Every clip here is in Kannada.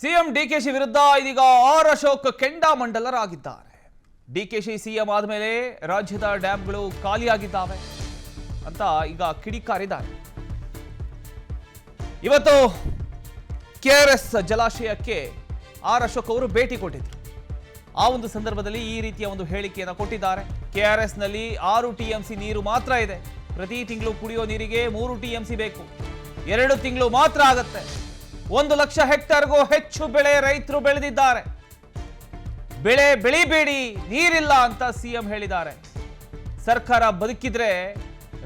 ಸಿಎಂ ಡಿಕೆಶಿ ವಿರುದ್ಧ ಇದೀಗ ಆರ್ ಅಶೋಕ್ ಕೆಂಡಾಮಂಡಲರಾಗಿದ್ದಾರೆ. ಡಿಕೆಶಿ ಸಿಎಂ ಆದಮೇಲೆ ರಾಜ್ಯದ ಡ್ಯಾಂಗಳು ಖಾಲಿಯಾಗಿದ್ದಾವೆ ಅಂತ ಈಗ ಕಿಡಿಕಾರಿದ್ದಾರೆ. ಇವತ್ತು ಕೆಆರ್ಎಸ್ ಜಲಾಶಯಕ್ಕೆ ಆರ್ ಅಶೋಕ್ ಅವರು ಭೇಟಿ ಕೊಟ್ಟಿದ್ರು. ಆ ಒಂದು ಸಂದರ್ಭದಲ್ಲಿ ಈ ರೀತಿಯ ಒಂದು ಹೇಳಿಕೆಯನ್ನು ಕೊಟ್ಟಿದ್ದಾರೆ. ಕೆಆರ್ಎಸ್ ನಲ್ಲಿ 6 ಟಿಎಂಸಿ ನೀರು ಮಾತ್ರ ಇದೆ. ಪ್ರತಿ ತಿಂಗಳು ಕುಡಿಯೋ ನೀರಿಗೆ 3 ಟಿಎಂಸಿ ಬೇಕು. 2 ತಿಂಗಳು ಮಾತ್ರ ಆಗತ್ತೆ. 1 ಲಕ್ಷ ಹೆಕ್ಟರ್ಗೂ ಹೆಚ್ಚು ಬೆಳೆ ರೈತರು ಬೆಳೆದಿದ್ದಾರೆ. ಬೆಳೆ ಬೆಳಿಬೇಡಿ, ನೀರಿಲ್ಲ ಅಂತ ಸಿಎಂ ಹೇಳಿದ್ದಾರೆ. ಸರ್ಕಾರ ಬದುಕಿದ್ರೆ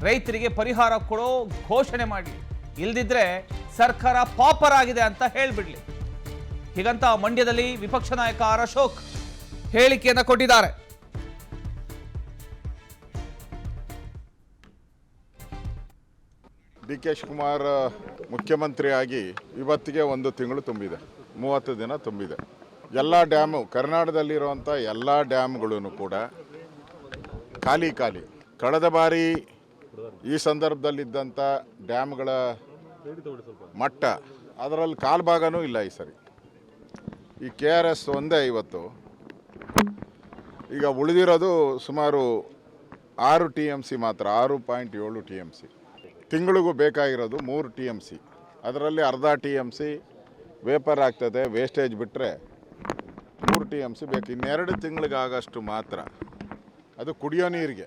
ರೈತರಿಗೆ ಪರಿಹಾರ ಕೊಡೋ ಘೋಷಣೆ ಮಾಡಲಿ, ಇಲ್ದಿದ್ರೆ ಸರ್ಕಾರ ಪಾಪರಾಗಿದೆ ಅಂತ ಹೇಳ್ಬಿಡ್ಲಿ. ಹೀಗಂತ ಮಂಡ್ಯದಲ್ಲಿ ವಿಪಕ್ಷ ನಾಯಕ ಆರ್ ಅಶೋಕ್ ಹೇಳಿಕೆಯನ್ನು ಕೊಟ್ಟಿದ್ದಾರೆ. ಡಿ ಕೆ ಶಿವಕುಮಾರ್ ಮುಖ್ಯಮಂತ್ರಿಯಾಗಿ ಇವತ್ತಿಗೆ 1 ತಿಂಗಳು ತುಂಬಿದೆ, 30 ದಿನ ತುಂಬಿದೆ. ಎಲ್ಲ ಡ್ಯಾಮು ಕರ್ನಾಟಕದಲ್ಲಿರುವಂಥ ಎಲ್ಲ ಡ್ಯಾಮ್ಗಳೂ ಕೂಡ ಖಾಲಿ. ಕಳೆದ ಬಾರಿ ಈ ಸಂದರ್ಭದಲ್ಲಿದ್ದಂಥ ಡ್ಯಾಮ್ಗಳ ಮಟ್ಟ ಅದರಲ್ಲಿ ಕಾಲು ಭಾಗನೂ ಇಲ್ಲ ಈ ಸರಿ. ಈ KRS ಒಂದೇ ಇವತ್ತು. ಈಗ ಉಳಿದಿರೋದು ಸುಮಾರು 6 TMC ಮಾತ್ರ, 6.7 TMC. ತಿಂಗಳಿಗೂ ಬೇಕಾಗಿರೋದು 3 TMC. ಅದರಲ್ಲಿ ಅರ್ಧ TMC ವೇಪರ್ ಆಗ್ತದೆ, ವೇಸ್ಟೇಜ್ ಬಿಟ್ಟರೆ 3 TMC ಬೇಕು. ಇನ್ನೆರಡು ತಿಂಗಳಿಗಾಗಷ್ಟು ಮಾತ್ರ ಅದು ಕುಡಿಯೋ ನೀರಿಗೆ.